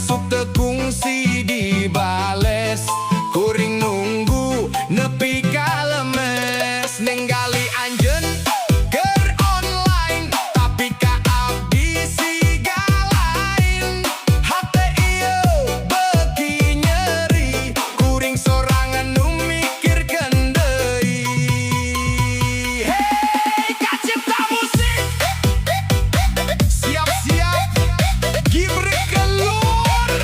masuk tekungsi dibales. Kuring nunggu nepi kalemes. Ninggali anjeun keur online, tapi ka abdi siga lain. Hate ieu beuki nyeri, kuring sorangan nu mikirkeun deui. Hey, kacipta musik, siap-siap Gibrik keluar.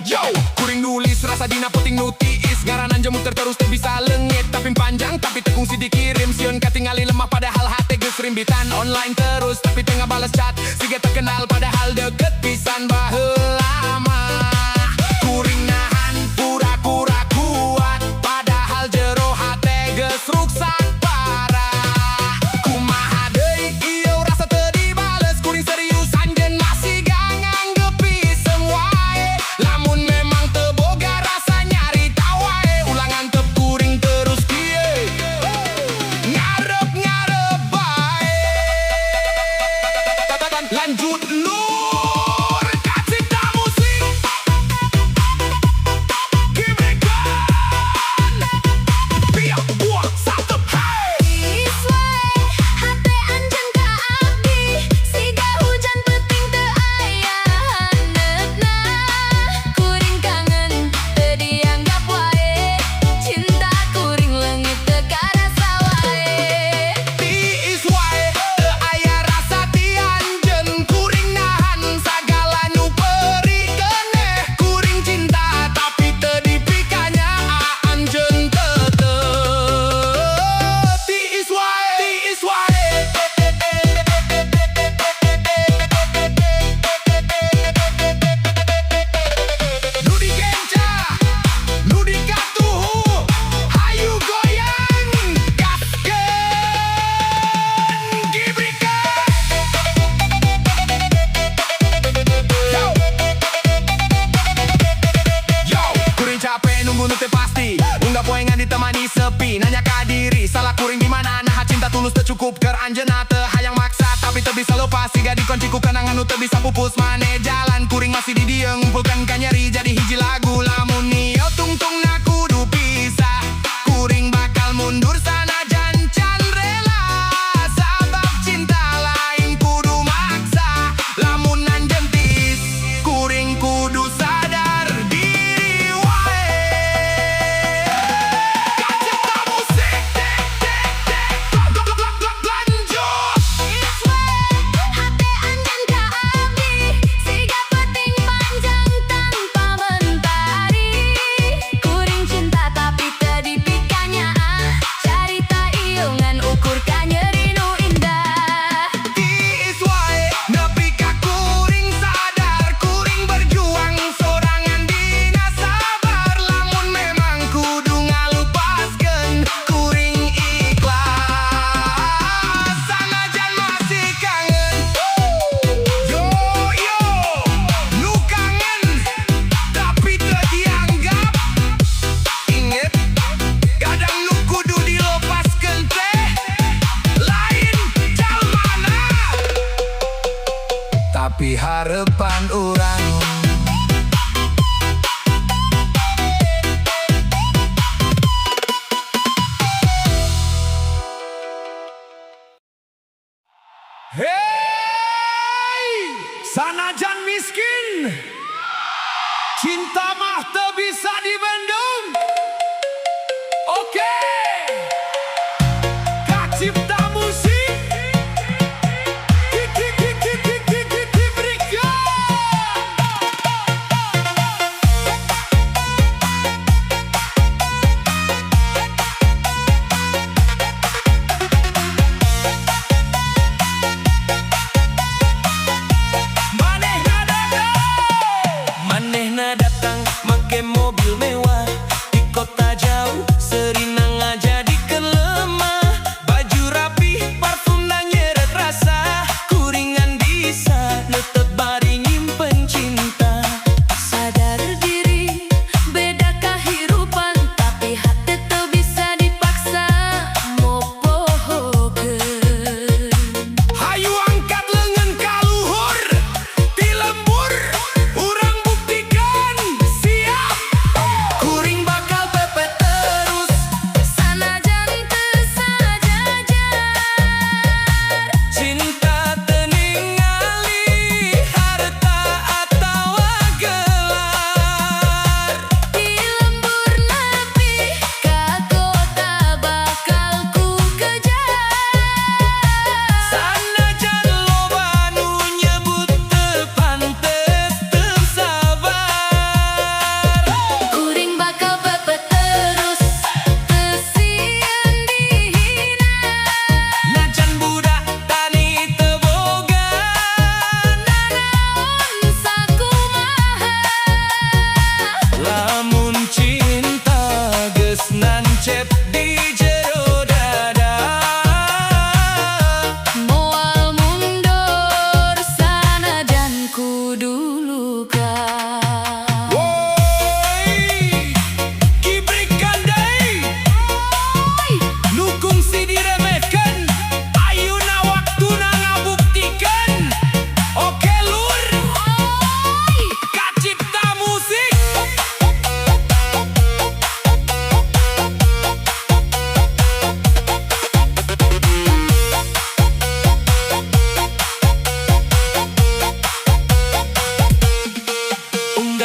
Yo, kuring nulis rasa dina puting nu tiis, ngaranan jemu terus teu bisa leungit. Tapi panjang tapi tekungsi dikirim, sieun katingali lemah padahal hate geus rimbitan. Online terus tapi teu ngabales chat, siga terkenal padahal deket pisan baheula mah. Kuring nahan pura-pura kuat, padahal jero hate geus ruksak parah. Kumaha deui ieu rasa teu dibales, kuring serius anjeun masih gak nganggep wae. Lamun memang teu boga rasa nyarita wae, ulangan teu kuring terus kieu ngarep-ngarep bae. Lanjut lur, kacipta musik Gibrikan. Biak buak satu, hey. Tiis wae hate anjeun ka abdi, siga hujan peuting teu aya handapna. Kuring kangen teu dianggap wae, cinta kuring leungit teu karasa wae. Tiis wae teu aya rasa ti anjeun, kuring nahan sagala nu peuri keneh. Kuring cinta tapi teu dipikanya anjeun tetep. Tiis wae, tiis wae. Nu digenca, nu dikatuhu, hayu goyang, gaskeun Gibrikan. Yo, yo, kuring capek nunggu nu teu pasti, unggal poengan ditemani sepi. Nanya ka diri, salah kuring di mana? Nah cinta tulus teu cukup keur anjeunna teu hayang maksa, tapi teu bisa lepas siga dikunci ku kenangan nu teu bisa pupus. Mane jalan kuring masih di dieu, ngumpulkan ka nyeri jadi hiji lagu. Lamun nieu tungtungna kudu pisah, kuring bakal mundur sanajan can rela. Sabab cinta lain kudu maksa, lamun anjeun tiis kuring kudu sadar diri wae. Kacipta musik lanjut. Tiis wae hate anjeun ka abdi, siga peuting panjang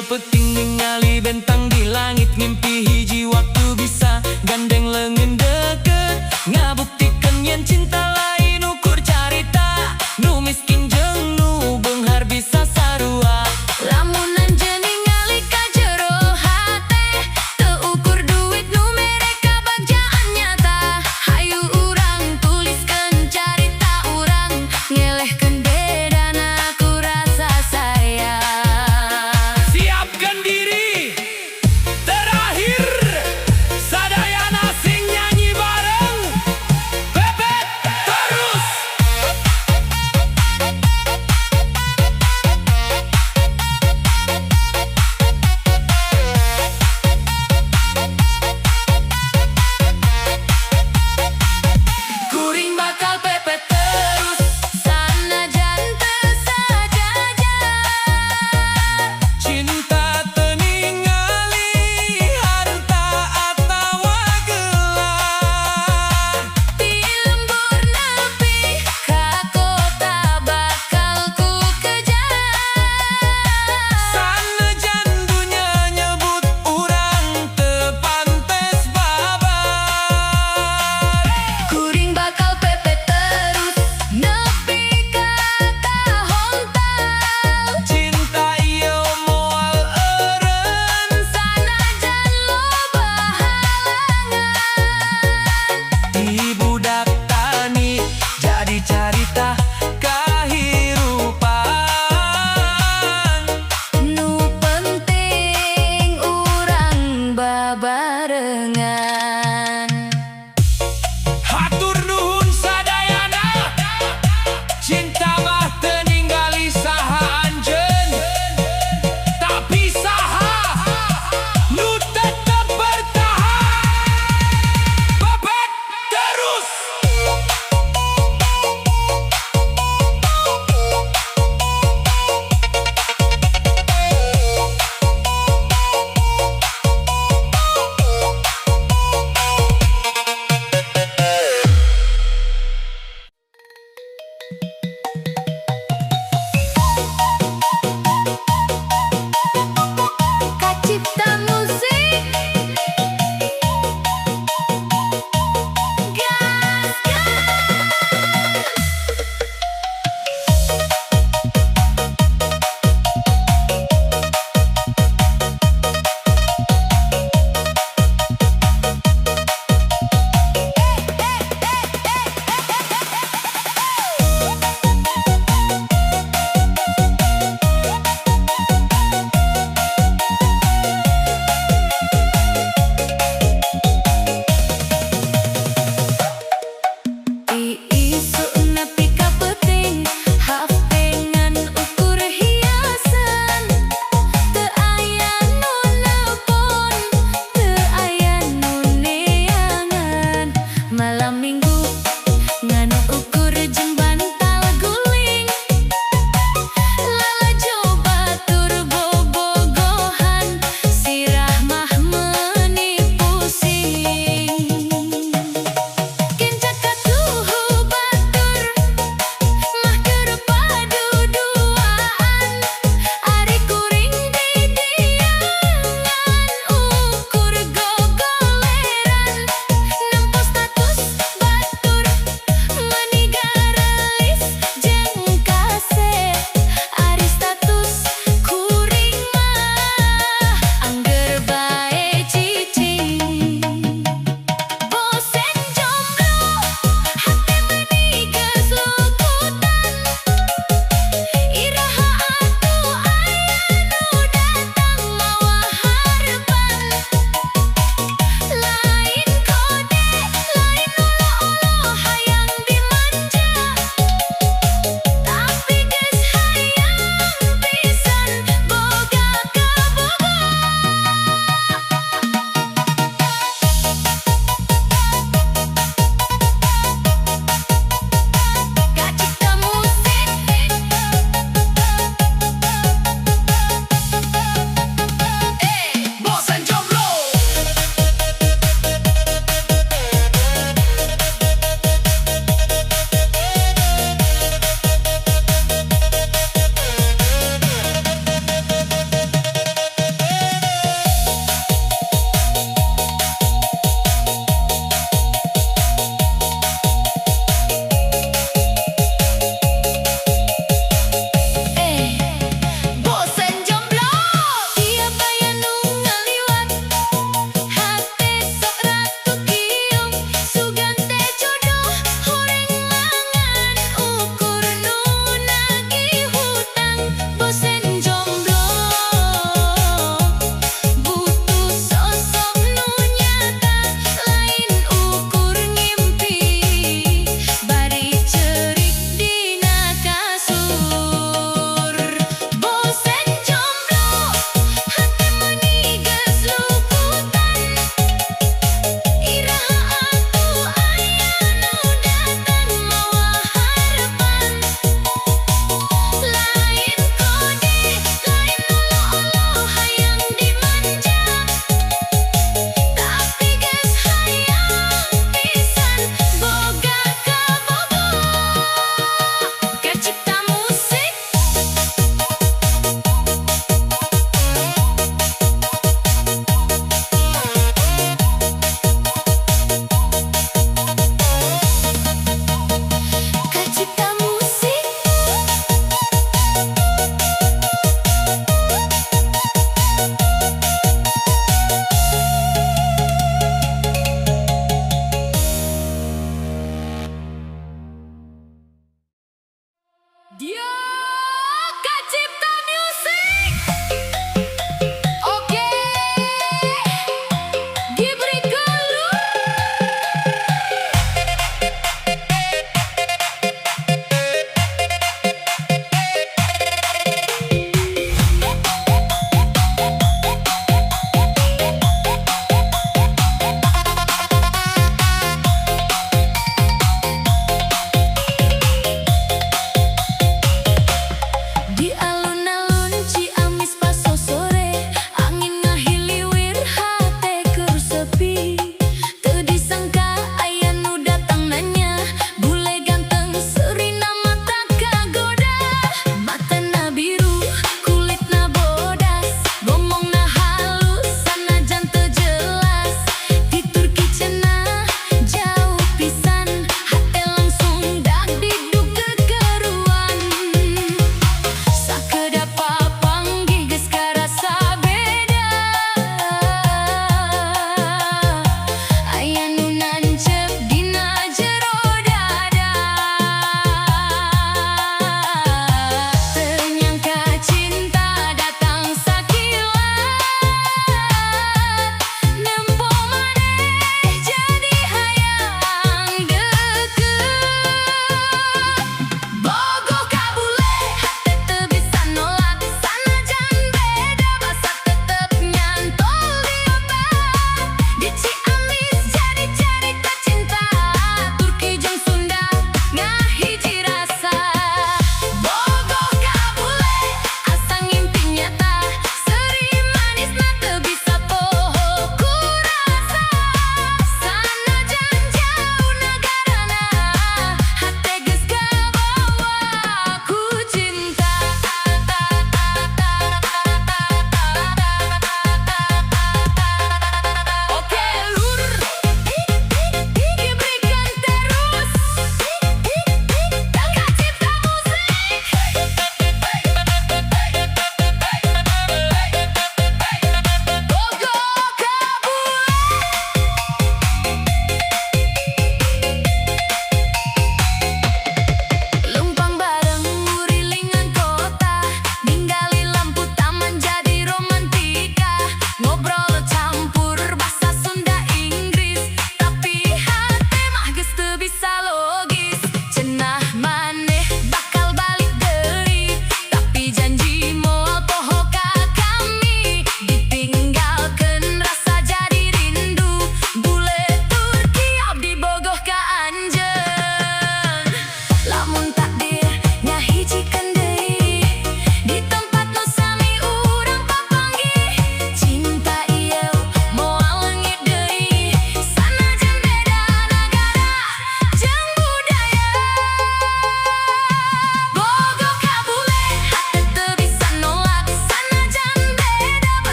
tinggal peting ningali bentang di langit. Ngimpi hiji waktu bisa gandeng leungeun deket, ngabuktikeun yen cinta lain ukur carita. Nu miskin jeung nu beunghar bisa sarua. Lamun anjeun ningali ka jero hate, teu ukur duit nu mere kabagjaan nyata. Hayu urang tuliskeun carita urang, ngelehkeun bedana ku rasa sayang. Siapkan diri, terakhir sadayana sing nyanyi bareng. Pepet terus.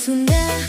Sunda